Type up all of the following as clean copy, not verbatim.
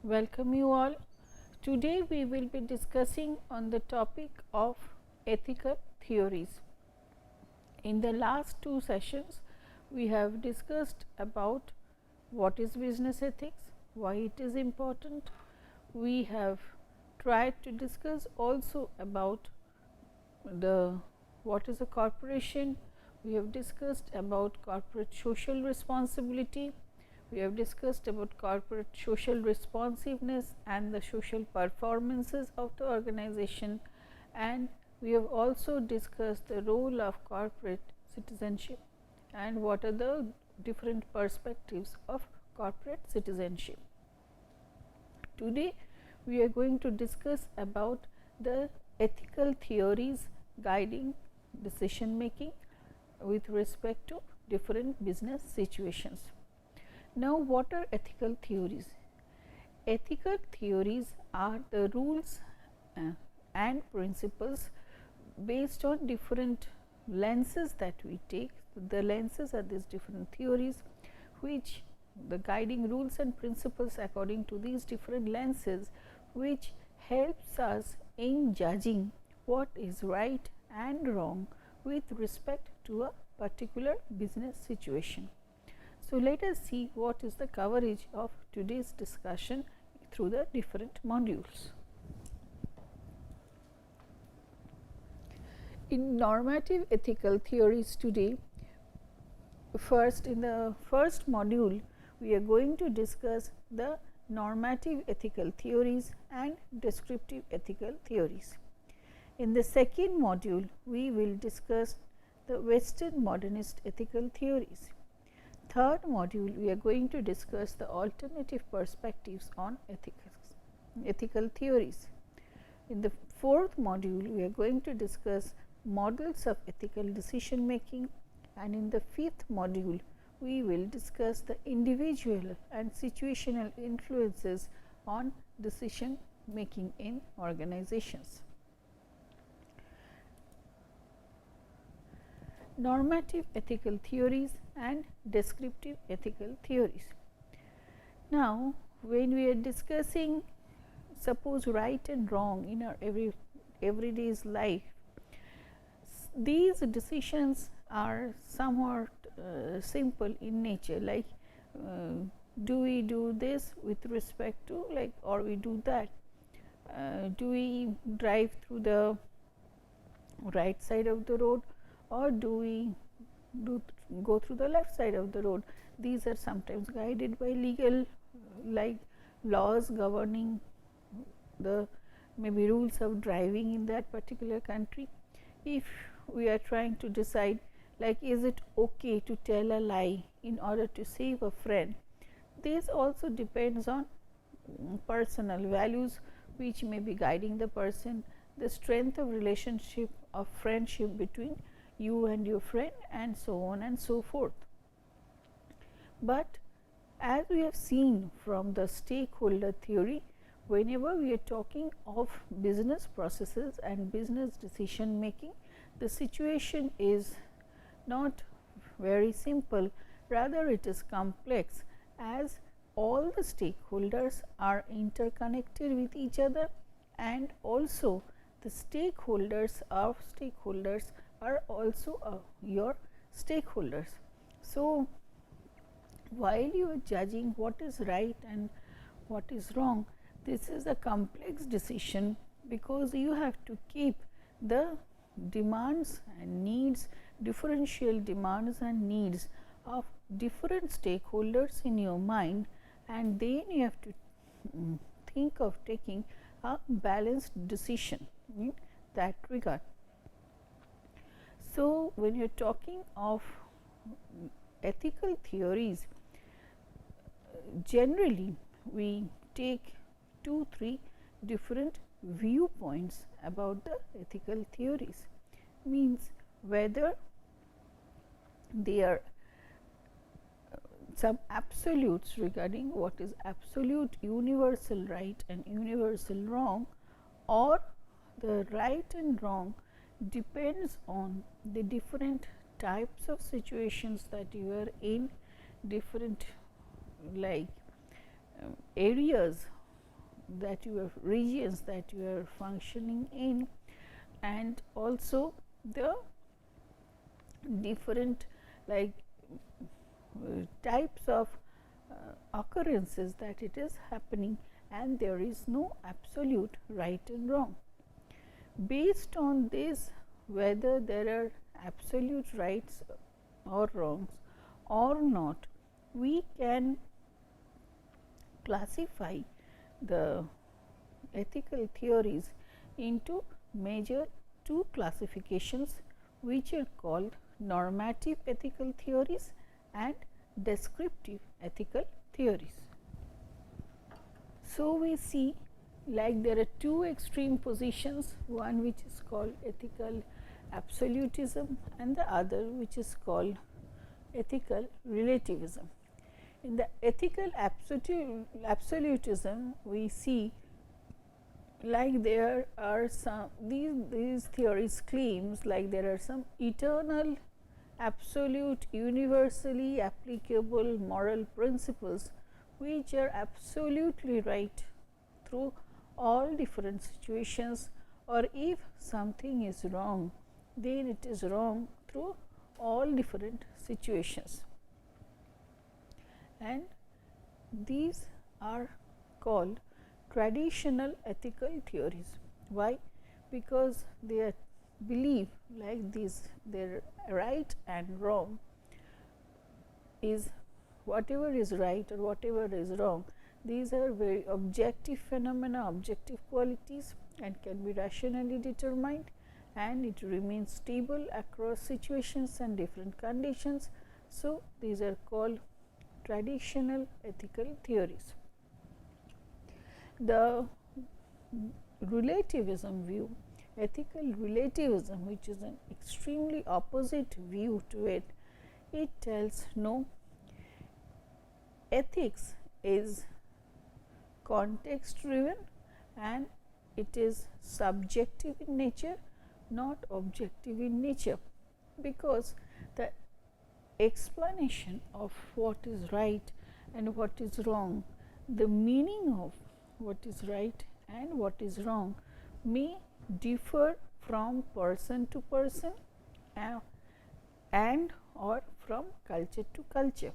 Welcome you all. Today we will be discussing on the topic of ethical theories. In the last two sessions we have discussed about what is business ethics, why it is important. We have tried to discuss also about the what is a corporation. We have discussed about corporate social responsibility. We have discussed about corporate social responsiveness and the social performances of the organization, and we have also discussed the role of corporate citizenship and what are the different perspectives of corporate citizenship. Today we are going to discuss about the ethical theories guiding decision making with respect to different business situations. Now, what are ethical theories? Ethical theories are the rules and principles based on different lenses that we take. The lenses are these different theories, which the guiding rules and principles according to these different lenses, which helps us in judging what is right and wrong with respect to a particular business situation. So, let us see what is the coverage of today's discussion through the different modules. In normative ethical theories today, first in the first module we are going to discuss the normative ethical theories and descriptive ethical theories. In the second module we will discuss the Western modernist ethical theories. Third module we are going to discuss the alternative perspectives on ethical theories. In the fourth module we are going to discuss models of ethical decision making, and in the fifth module we will discuss the individual and situational influences on decision making in organizations. Normative ethical theories and descriptive ethical theories. Now, when we are discussing suppose right and wrong in our everyday's life, these decisions are somewhat simple in nature, like do we do this with respect to, like, or we do that, do we drive through the right side of the road or do we go through the left side of the road. These are sometimes guided by legal like laws governing the maybe rules of driving in that particular country. If we are trying to decide, like, is it okay to tell a lie in order to save a friend, this also depends on personal values which may be guiding the person, the strength of relationship of friendship between you and your friend, and so on and so forth. But as we have seen from the stakeholder theory, whenever we are talking of business processes and business decision making, the situation is not very simple, rather it is complex, as all the stakeholders are interconnected with each other, and also the stakeholders are also your stakeholders. So, while you are judging what is right and what is wrong, this is a complex decision, because you have to keep the demands and needs, differential demands and needs of different stakeholders in your mind, and then you have to think of taking a balanced decision in that regard. So, when you are talking of ethical theories, generally we take 2-3 different viewpoints about the ethical theories, means whether they are some absolutes regarding what is absolute universal right and universal wrong, or the right and wrong depends on the different types of situations that you are in, different like areas that you are regions that you are functioning in, and also the different like types of occurrences that it is happening, and there is no absolute right and wrong. Based on this, whether there are absolute rights or wrongs or not, we can classify the ethical theories into major two classifications, which are called normative ethical theories and descriptive ethical theories. So, we see like there are two extreme positions, one which is called ethical absolutism and the other which is called ethical relativism. In the ethical absolutism, we see like there are some these theories claims like there are some eternal, absolute, universally applicable moral principles which are absolutely right through all different situations, or if something is wrong, then it is wrong through all different situations, and these are called traditional ethical theories. Why? Because they believe like this, their right and wrong is whatever is right or whatever is wrong. These are very objective phenomena, objective qualities, and can be rationally determined, and it remains stable across situations and different conditions. So, these are called traditional ethical theories. The relativism view, ethical relativism, which is an extremely opposite view to it, it tells no, ethics is context driven and it is subjective in nature, not objective in nature, because the explanation of what is right and what is wrong, the meaning of what is right and what is wrong may differ from person to person and or from culture to culture.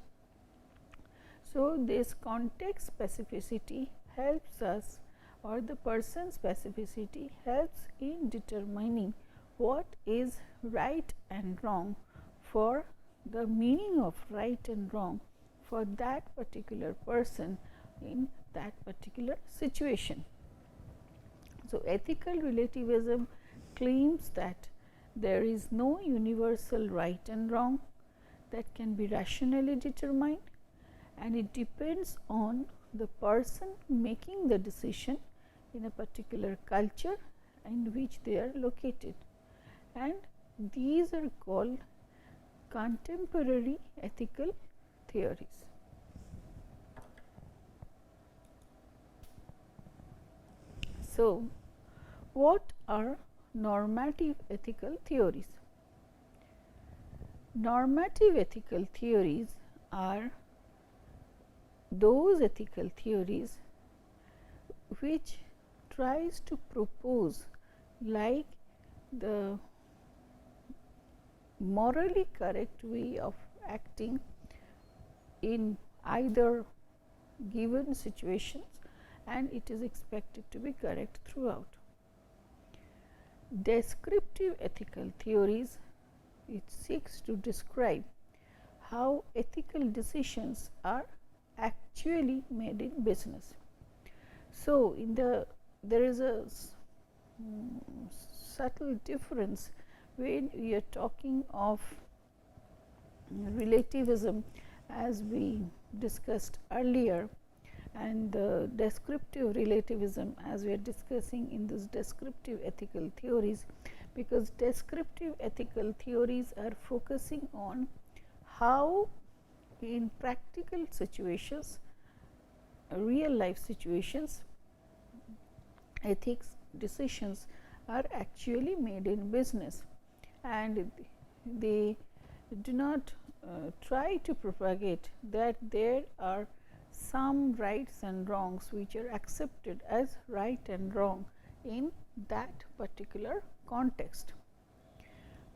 So, this context specificity helps us, or the person specificity helps in determining what is right and wrong, for the meaning of right and wrong for that particular person in that particular situation. So, ethical relativism claims that there is no universal right and wrong that can be rationally determined, and it depends on the person making the decision in a particular culture in which they are located, and these are called contemporary ethical theories. So, what are normative ethical theories? Normative ethical theories are those ethical theories which tries to propose like the morally correct way of acting in either given situations, and it is expected to be correct throughout. Descriptive ethical theories, it seeks to describe how ethical decisions are actually made in business. So, in there is a subtle difference when we are talking of relativism, as we discussed earlier, and the descriptive relativism as we are discussing in this descriptive ethical theories, because descriptive ethical theories are focusing on how in practical situations, real life situations, ethics decisions are actually made in business, and they do not try to propagate that there are some rights and wrongs which are accepted as right and wrong in that particular context.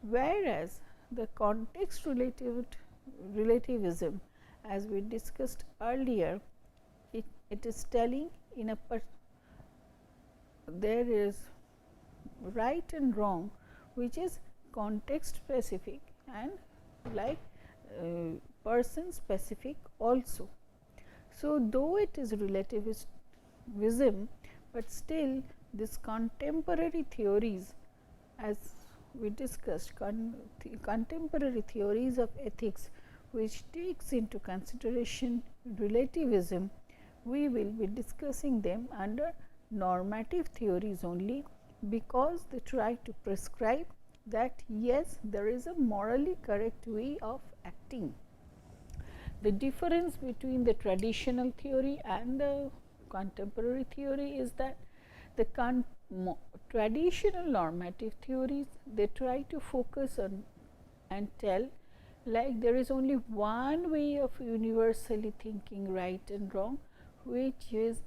Whereas, the context relativism, as we discussed earlier, it is telling in a there is right and wrong which is context specific and like person specific also. So, though it is relativism, but still this contemporary theories, as we discussed, contemporary theories of ethics which takes into consideration relativism, we will be discussing them under normative theories only, because they try to prescribe that yes, there is a morally correct way of acting. The difference between the traditional theory and the contemporary theory is that the traditional normative theories, they try to focus on and tell like there is only one way of universally thinking right and wrong, which is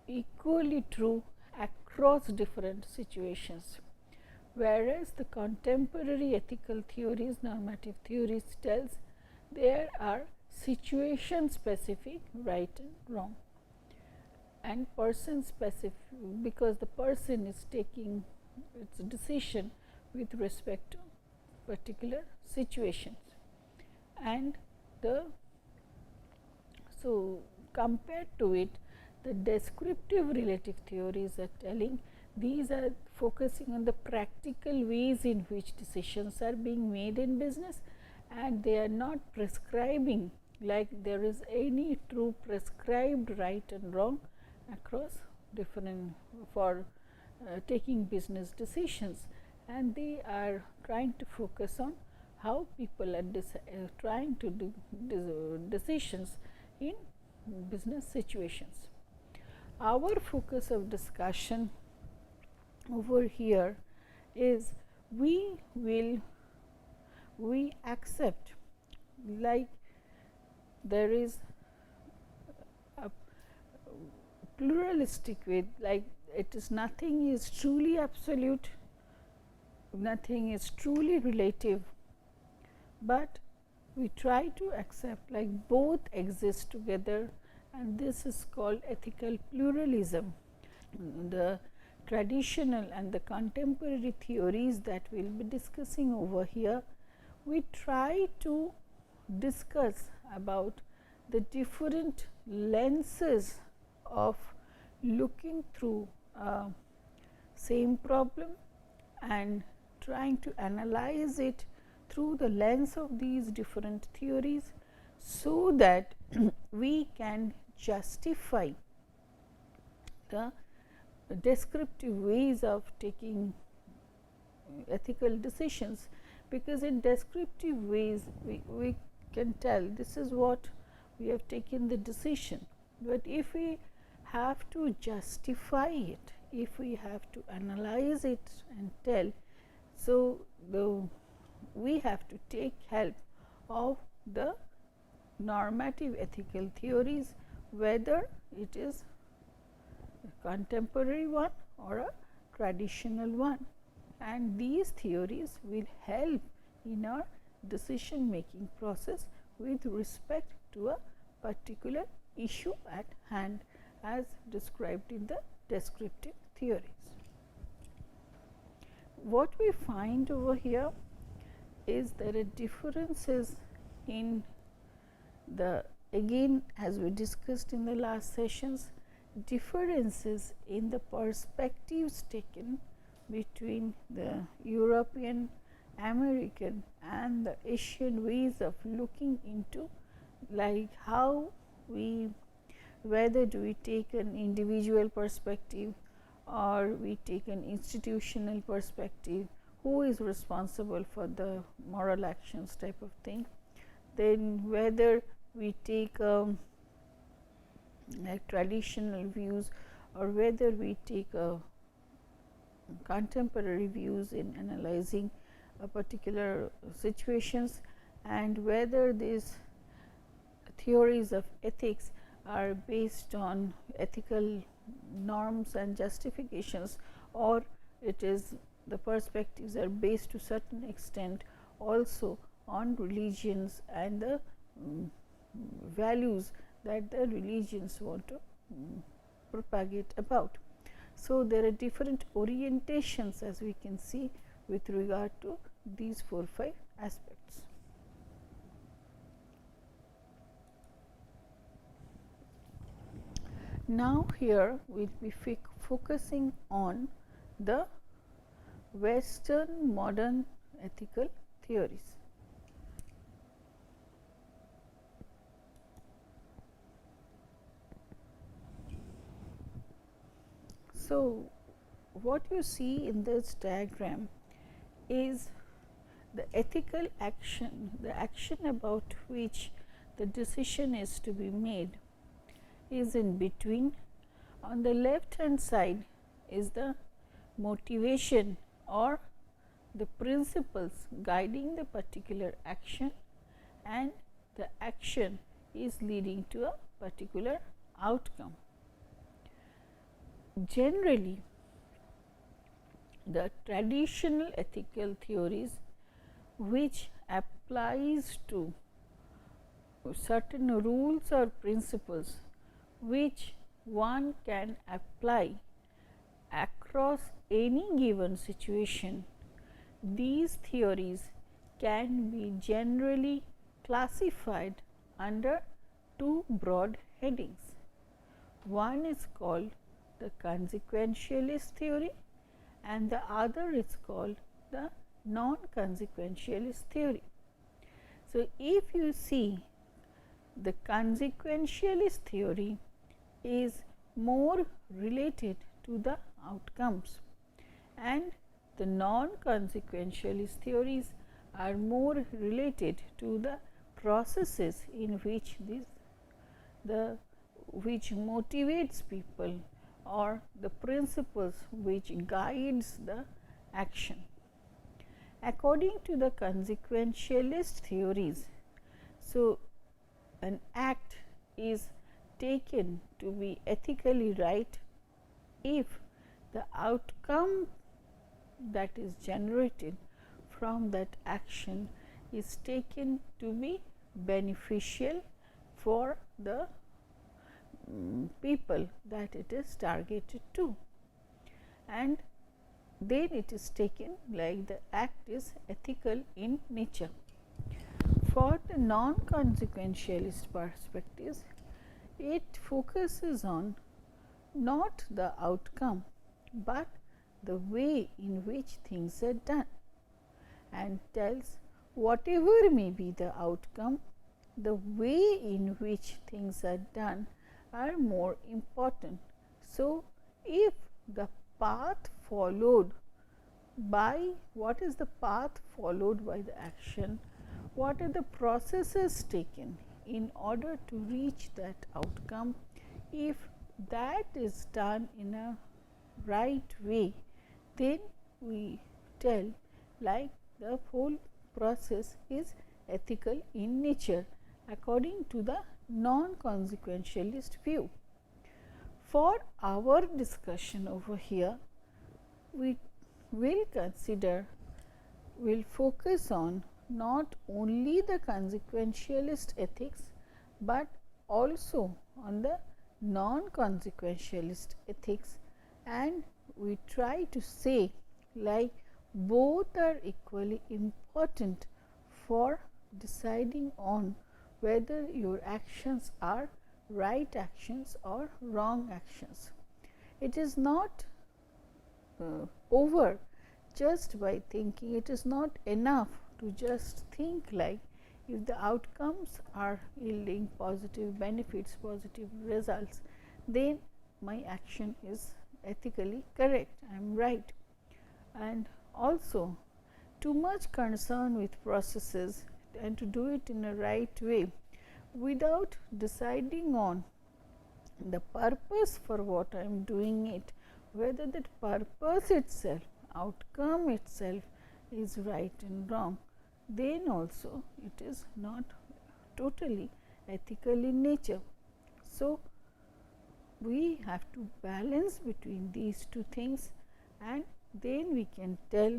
equally true across different situations. Whereas, the contemporary ethical theories, normative theories tells there are situation specific right and wrong, and person specific, because the person is taking its decision with respect to particular situations. And so compared to it, the descriptive relative theories are telling these are focusing on the practical ways in which decisions are being made in business, and they are not prescribing like there is any true prescribed right and wrong across different for taking business decisions, and they are trying to focus on how people are trying to do decisions in business situations. Our focus of discussion over here is we accept like there is a pluralistic way, like it is nothing is truly absolute, nothing is truly relative, but we try to accept like both exist together, and this is called ethical pluralism. The traditional and the contemporary theories that we will be discussing over here, we try to discuss about the different lenses of looking through a same problem and trying to analyze it through the lens of these different theories, so that we can justify the descriptive ways of taking ethical decisions, because in descriptive ways we can tell this is what we have taken the decision, but if we have to justify it, if we have to analyze it and tell, so we have to take help of the normative ethical theories, whether it is a contemporary one or a traditional one, and these theories will help in our decision making process with respect to a particular issue at hand, as described in the descriptive theories. What we find over here is there are differences in the, again as we discussed in the last sessions, differences in the perspectives taken between the European, American and the Asian ways of looking into like how we, whether do we take an individual perspective or we take an institutional perspective, who is responsible for the moral actions type of thing, then whether we take like traditional views or whether we take contemporary views in analyzing a particular situations, and whether these theories of ethics are based on ethical norms and justifications, or it is the perspectives are based to certain extent also on religions and the values that the religions want to propagate about. So, there are different orientations, as we can see, with regard to these 4-5 aspects. Now, here we will be focusing on the Western modern ethical theories. So, what you see in this diagram is the ethical action, the action about which the decision is to be made is in between. On the left hand side is the motivation or the principles guiding the particular action, and the action is leading to a particular outcome. Generally, the traditional ethical theories which applies to certain rules or principles which one can apply across any given situation, these theories can be generally classified under two broad headings. One is called the consequentialist theory and the other is called the non-consequentialist theory. So, if you see, the consequentialist theory is more related to the outcomes, and the non-consequentialist theories are more related to the processes in which which motivates people, or the principles which guides the action. According to the consequentialist theories, so an act is taken to be ethically right if the outcome that is generated from that action is taken to be beneficial for the people that it is targeted to, and then it is taken like the act is ethical in nature. For the non-consequentialist perspectives, it focuses on not the outcome, but the way in which things are done, and tells whatever may be the outcome, the way in which things are done are more important. So, if the path followed by, what is the path followed by the action, what are the processes taken in order to reach that outcome, if that is done in a right way, then we tell like the whole process is ethical in nature according to the non-consequentialist view. For our discussion over here, we will focus on not only the consequentialist ethics, but also on the non-consequentialist ethics, and we try to say like both are equally important for deciding on whether your actions are right actions or wrong actions. It is not over just by thinking, it is not enough to just think like if the outcomes are yielding positive benefits, positive results, then my action is ethically correct, I am right. And also too much concern with processes and to do it in a right way without deciding on the purpose for what I am doing it, whether that purpose itself, outcome itself is right and wrong, then also it is not totally ethical in nature. So, we have to balance between these two things, and then we can tell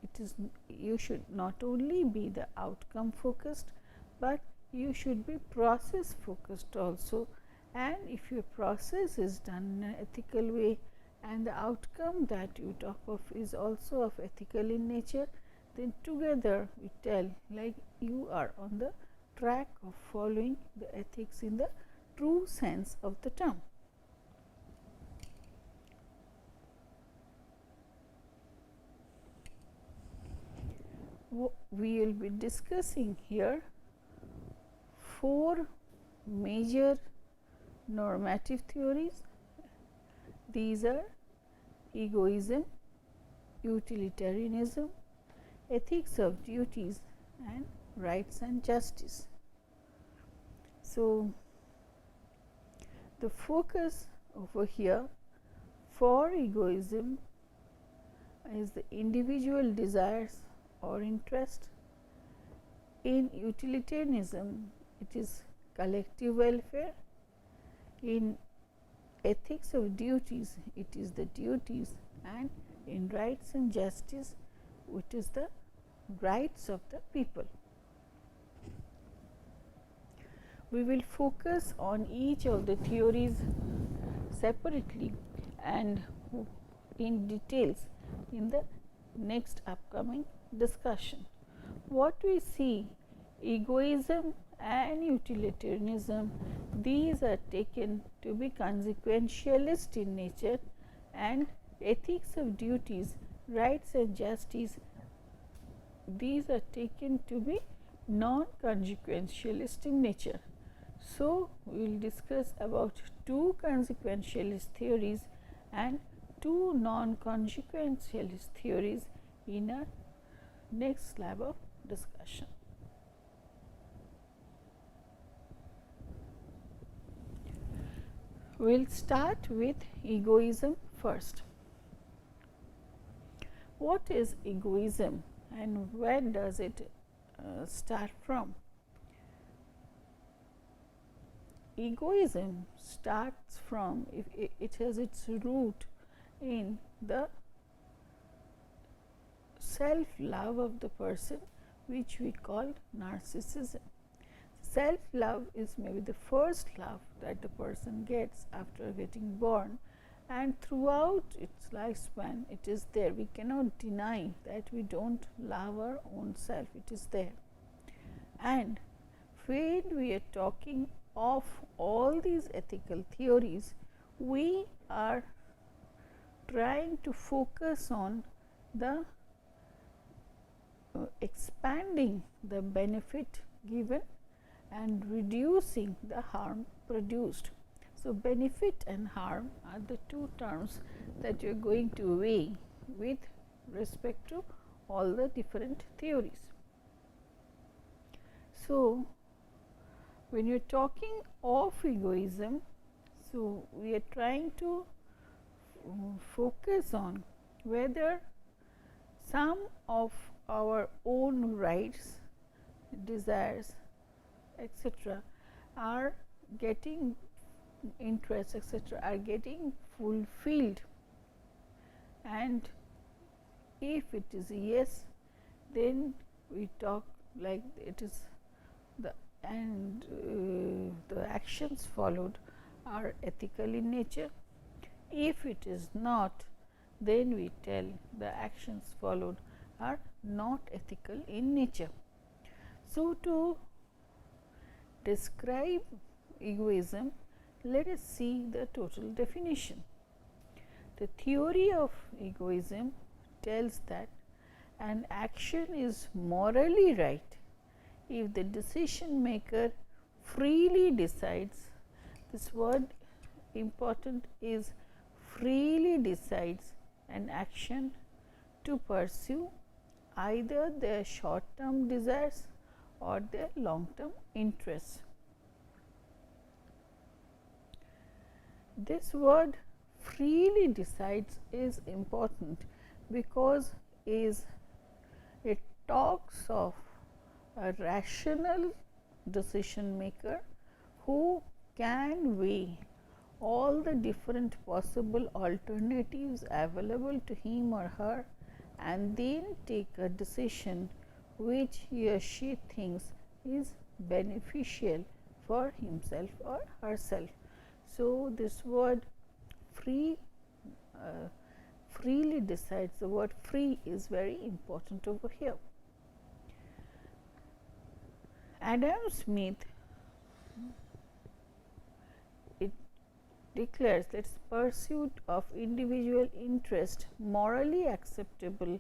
it is you should not only be the outcome focused, but you should be process focused also. And if your process is done in an ethical way and the outcome that you talk of is also of ethical in nature, then together we tell like you are on the track of following the ethics in the true sense of the term. We will be discussing here 4 major normative theories. These are egoism, utilitarianism, ethics of duties, and rights and justice. So, the focus over here for egoism is the individual desires or interest. In utilitarianism, it is collective welfare. In ethics of duties, it is the duties, and in rights and justice, it is the rights of the people. We will focus on each of the theories separately and in details in the next upcoming discussion. What we see, egoism and utilitarianism, these are taken to be consequentialist in nature, and ethics of duties, rights and justice, these are taken to be non-consequentialist in nature. So, we will discuss about 2 consequentialist theories and 2 non-consequentialist theories in our next slab of discussion. We will start with egoism first. What is egoism and where does it start from? Egoism starts from, it has its root in the self-love of the person, which we call narcissism. Self-love is maybe the first love that the person gets after getting born, and throughout its lifespan it is there. We cannot deny that we don't love our own self, it is there. And when we are talking of all these ethical theories, we are trying to focus on the expanding the benefit given and reducing the harm produced. So, benefit and harm are the 2 terms that you are going to weigh with respect to all the different theories. So, when you are talking of egoism, so we are trying to focus on whether some of our own rights, desires, etc., are getting interests, etc., are getting fulfilled, and if it is yes, then we talk like it is the the actions followed are ethical in nature. If it is not, then we tell the actions followed are not ethical in nature. So, to describe egoism, let us see the total definition. The theory of egoism tells that an action is morally right if the decision maker freely decides, this word important is freely decides an action to pursue either their short term desires or their long term interests. This word freely decides is important because it talks of a rational decision maker who can weigh all the different possible alternatives available to him or her and then take a decision which he or she thinks is beneficial for himself or herself. So, this word free freely decides, the word free is very important over here. Adam Smith declares that pursuit of individual interest morally acceptable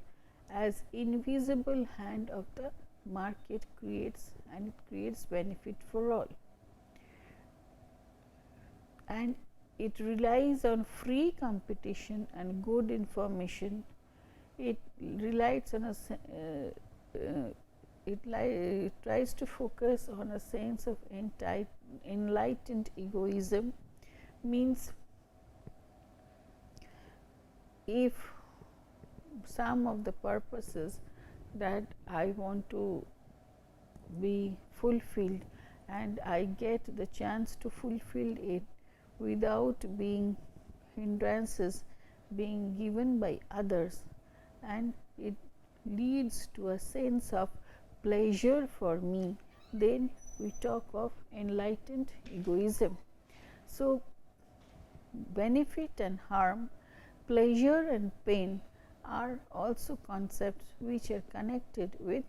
as invisible hand of the market creates, and it creates benefit for all, and it relies on free competition and good information. It relies on it tries to focus on a sense of enlightened egoism. Means if some of the purposes that I want to be fulfilled and I get the chance to fulfill it without being hindrances being given by others, and it leads to a sense of pleasure for me, then we talk of enlightened egoism. So, benefit and harm, pleasure and pain are also concepts which are connected with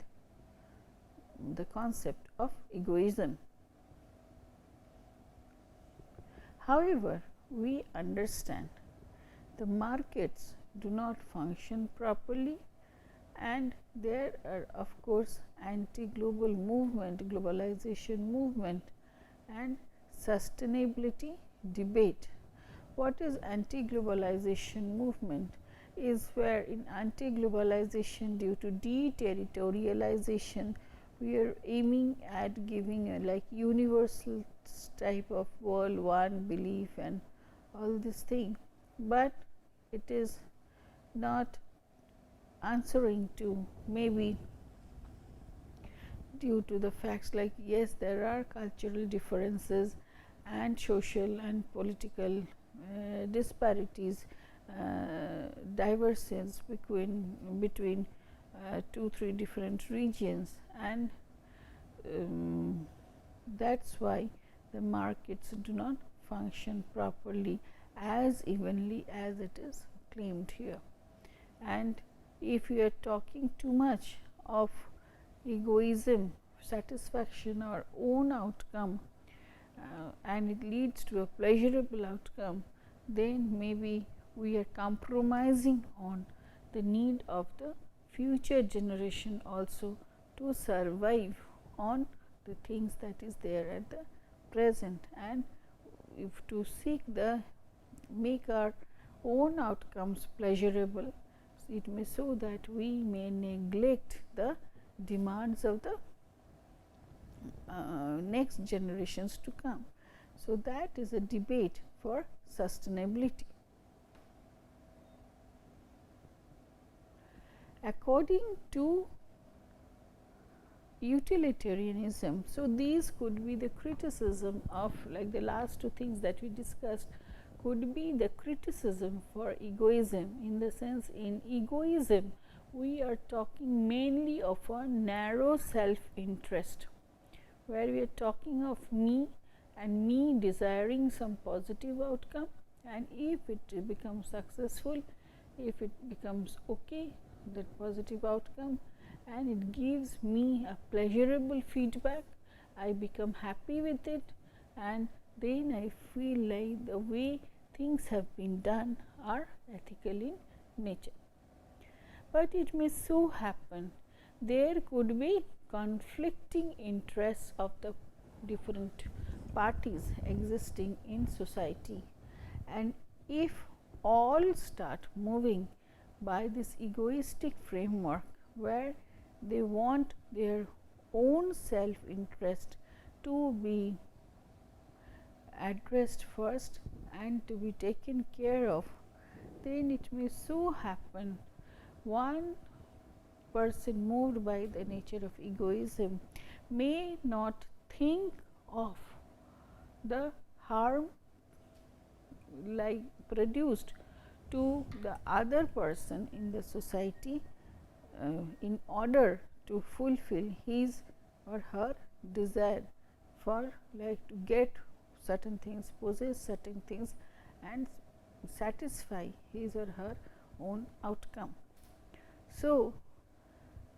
the concept of egoism. However, we understand the markets do not function properly, and there are of course anti-global movement, globalization movement and sustainability debate. What is anti-globalization movement? Is where in anti-globalization due to deterritorialization we are aiming at giving a like universal type of world one belief and all this thing, but it is not answering to maybe due to the facts like yes, there are cultural differences and social and political disparities, divergences between 2-3 different regions, and that's why the markets do not function properly as evenly as it is claimed here. And if we are talking too much of egoism, satisfaction our own outcome, and it leads to a pleasurable outcome, then maybe we are compromising on the need of the future generation also to survive on the things that is there at the present, and if to seek the make our own outcomes pleasurable, it may so that we may neglect the demands of the next generations to come. So, that is a debate for sustainability. According to utilitarianism, so these could be the criticism of, like the last two things that we discussed could be the criticism for egoism, in the sense in egoism we are talking mainly of a narrow self interest, where we are talking of me and me desiring some positive outcome, and if it becomes successful, if it becomes okay, that positive outcome, and it gives me a pleasurable feedback, I become happy with it, and then I feel like the way things have been done are ethical in nature. But it may so happen there could be conflicting interests of the different parties existing in society, and if all start moving by this egoistic framework where they want their own self interest to be addressed first and to be taken care of, then it may so happen one person moved by the nature of egoism may not think of the harm like produced to the other person in the society in order to fulfill his or her desire for like to get certain things, possess certain things and satisfy his or her own outcome. So,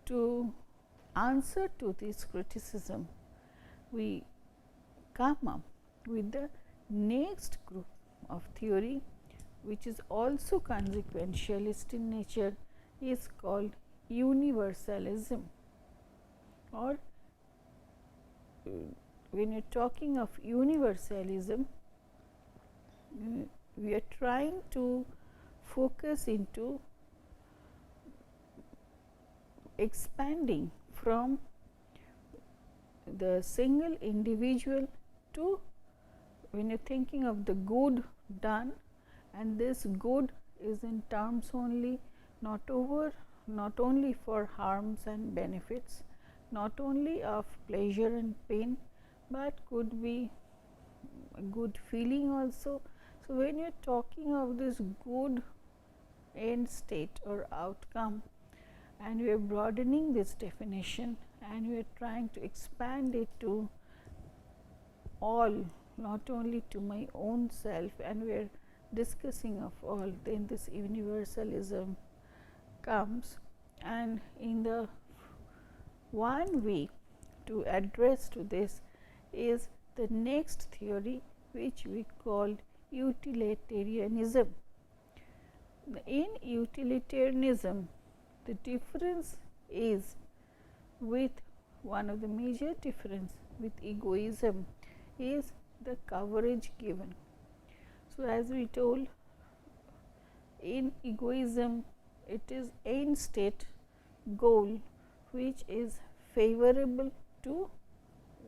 to answer to this criticism, we come up with the next group of theory which is also consequentialist in nature, is called universalism, or when you are talking of universalism, we are trying to focus into expanding from the single individual to, when you are thinking of the good done, and this good is in terms only not only for harms and benefits, not only of pleasure and pain, but could be a good feeling also. So, when you are talking of this good end state or outcome, and we are broadening this definition and we are trying to expand it to all, not only to my own self, and we are discussing of all, then this universalism comes. And in the one way to address to this is the next theory which we call utilitarianism. In utilitarianism, the difference is with one of the major difference with egoism is the coverage given. So, as we told, in egoism it is end state goal which is favorable to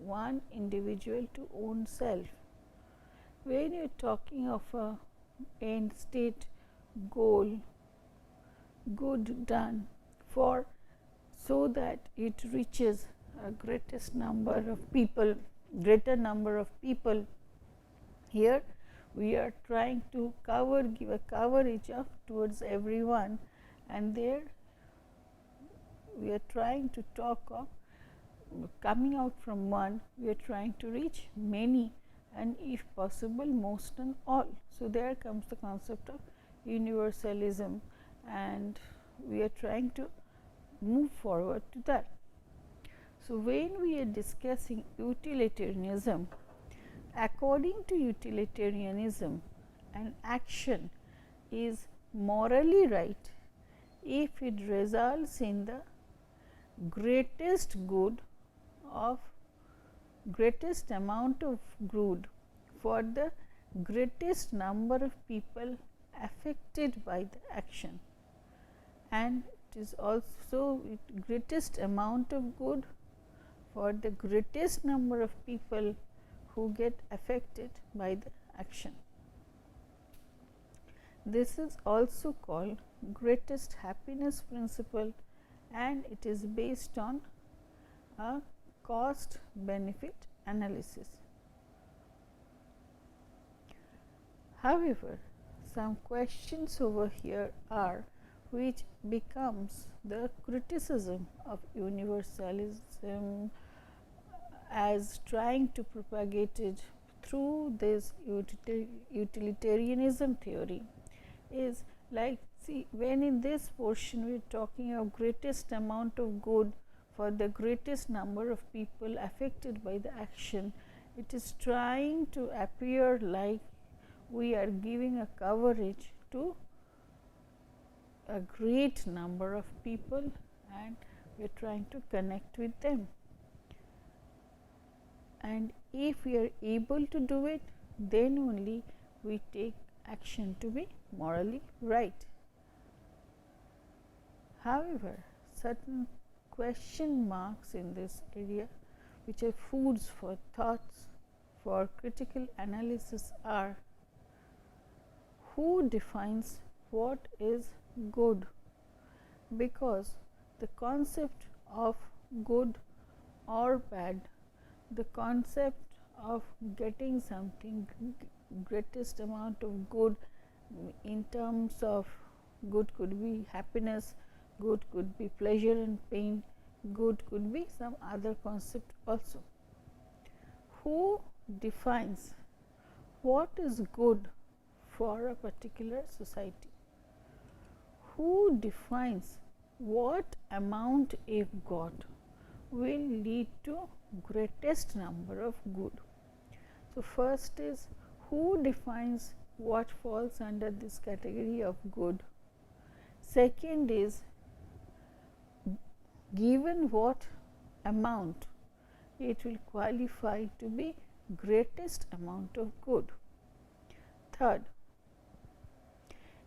one individual to own self. When you are talking of a end state goal, good done for, so that it reaches a greater number of people, here we are trying to give a coverage of towards everyone, and there we are trying to talk of coming out from one, we are trying to reach many, and if possible most and all. So, there comes the concept of universalism, and we are trying to move forward to that. So, when we are discussing utilitarianism, according to utilitarianism, an action is morally right if it results in the greatest good of greatest amount of good for the greatest number of people affected by the action, and it is also greatest amount of good for the greatest number of people who get affected by the action. This is also called greatest happiness principle, and it is based on a cost benefit analysis. However, some questions over here are which becomes the criticism of universalism as trying to propagate it through this utilitarianism theory is like, see, when in this portion we are talking of greatest amount of good for the greatest number of people affected by the action, it is trying to appear like we are giving a coverage to a great number of people, and we are trying to connect with them. And if we are able to do it, then only we take action to be morally right. However, certain question marks in this area which are foods for thoughts for critical analysis are: who defines what is good? Because the concept of good or bad, the concept of getting something, greatest amount of good, in terms of good could be happiness, good could be pleasure and pain, good could be some other concept also. Who defines what is good for a particular society? Who defines what amount, if got, will lead to greatest number of good? So, first is who defines what falls under this category of good. Second is given what amount it will qualify to be greatest amount of good. Third,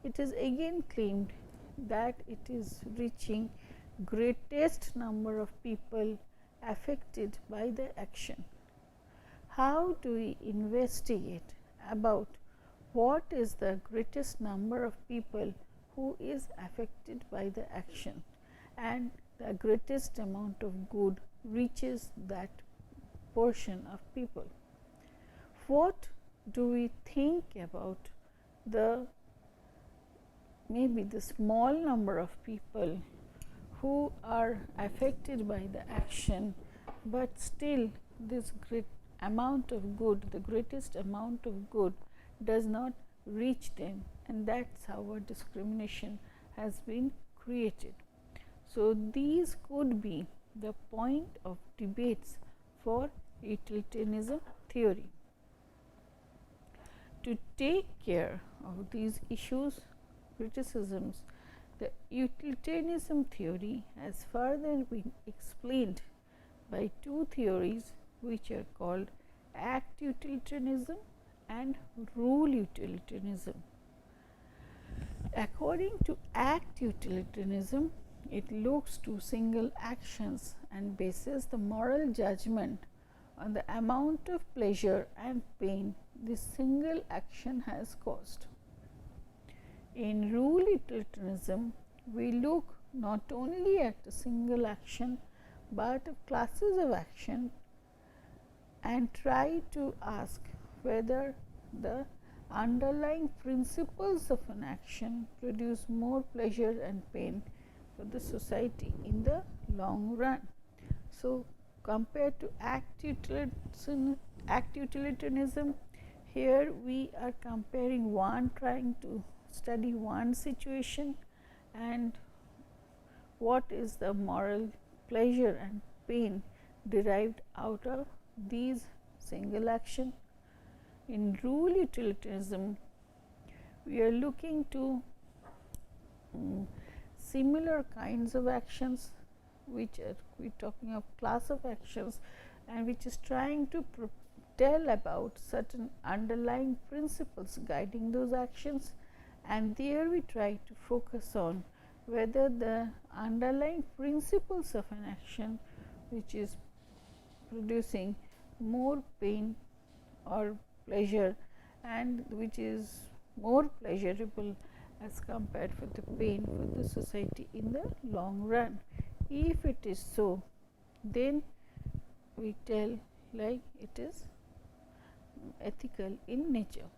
it is again claimed that it is reaching greatest number of people affected by the action. How do we investigate about what is the greatest number of people who is affected by the action and the greatest amount of good reaches that portion of people? What do we think about the maybe the small number of people who are affected by the action, but still this great amount of good, the greatest amount of good does not reach them, and that's how a discrimination has been created. So, these could be the point of debates for utilitarianism theory. To take care of these issues, criticisms, the utilitarianism theory has further been explained by two theories which are called act utilitarianism and rule utilitarianism. According to act utilitarianism, it looks to single actions and bases the moral judgment on the amount of pleasure and pain this single action has caused. In rule utilitarianism, we look not only at a single action, but at classes of action and try to ask whether the underlying principles of an action produce more pleasure and pain for the society in the long run. So, compared to act utilitarianism, here we are comparing one, trying to study one situation and what is the moral pleasure and pain derived out of these single action. In rule utilitarianism, we are looking to similar kinds of actions, which are we are talking of class of actions, and which is trying to tell about certain underlying principles guiding those actions, and there we try to focus on whether the underlying principles of an action which is producing more pain or pleasure and which is more pleasurable as compared with the pain for the society in the long run. If it is so, then we tell like it is ethical in nature.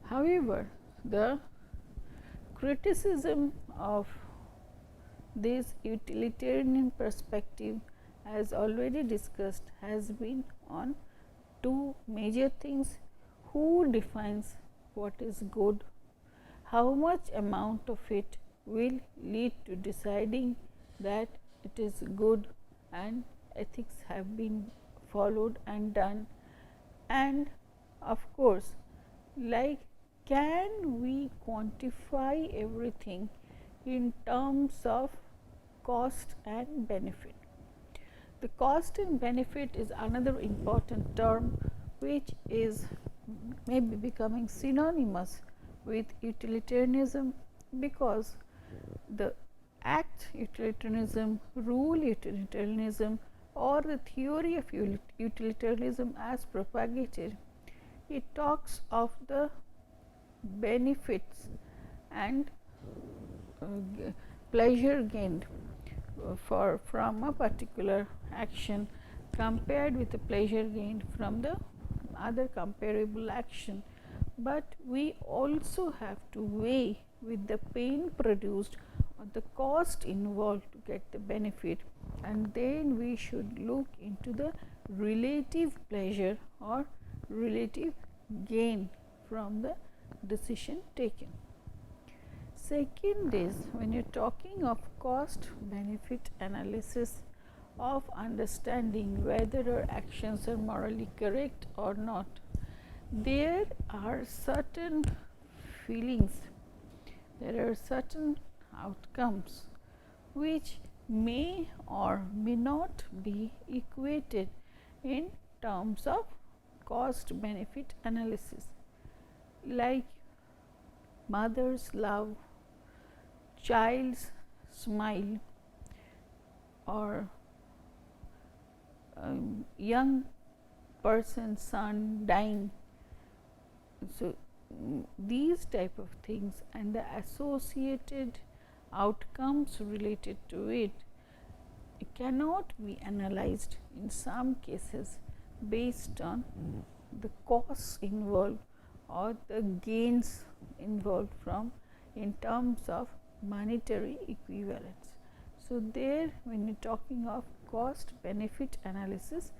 However, the criticism of this utilitarian perspective, as already discussed, has been on two major things: who defines what is good, how much amount of it will lead to deciding that it is good and ethics have been followed and done, and of course, like can we quantify everything in terms of cost and benefit. The cost and benefit is another important term which is maybe becoming synonymous with utilitarianism, because the act utilitarianism, rule utilitarianism, or the theory of utilitarianism as propagated, it talks of the benefits and pleasure gained from a particular action, compared with the pleasure gained from the other comparable action, but we also have to weigh with the pain produced or the cost involved to get the benefit, and then we should look into the relative pleasure or relative gain from the decision taken. Second is, when you are talking of cost benefit analysis of understanding whether our actions are morally correct or not, there are certain feelings, there are certain outcomes which may or may not be equated in terms of cost benefit analysis, like mother's love, child's smile, or young person's son dying. So, these type of things and the associated outcomes related to it cannot be analyzed in some cases based on the costs involved or the gains involved from in terms of monetary equivalence. So, there when you are talking of cost benefit analysis,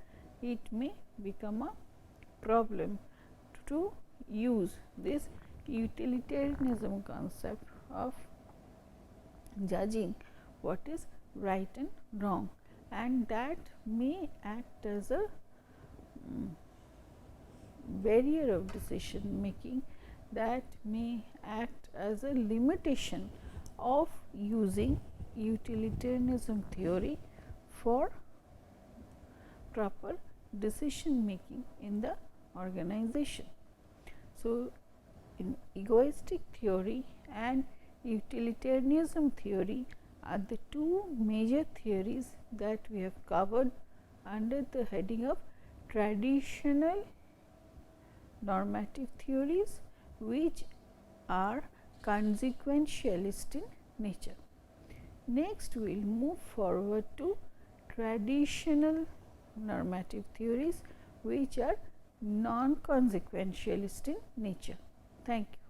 it may become a problem to use this utilitarianism concept of judging what is right and wrong, and that may act as a barrier of decision making, that may act as a limitation of using utilitarianism theory for proper decision making in the organization. So, in egoistic theory and utilitarianism theory are the two major theories that we have covered under the heading of traditional normative theories, which are consequentialist in nature. Next, we will move forward to traditional normative theories, which are non-consequentialist in nature. Thank you.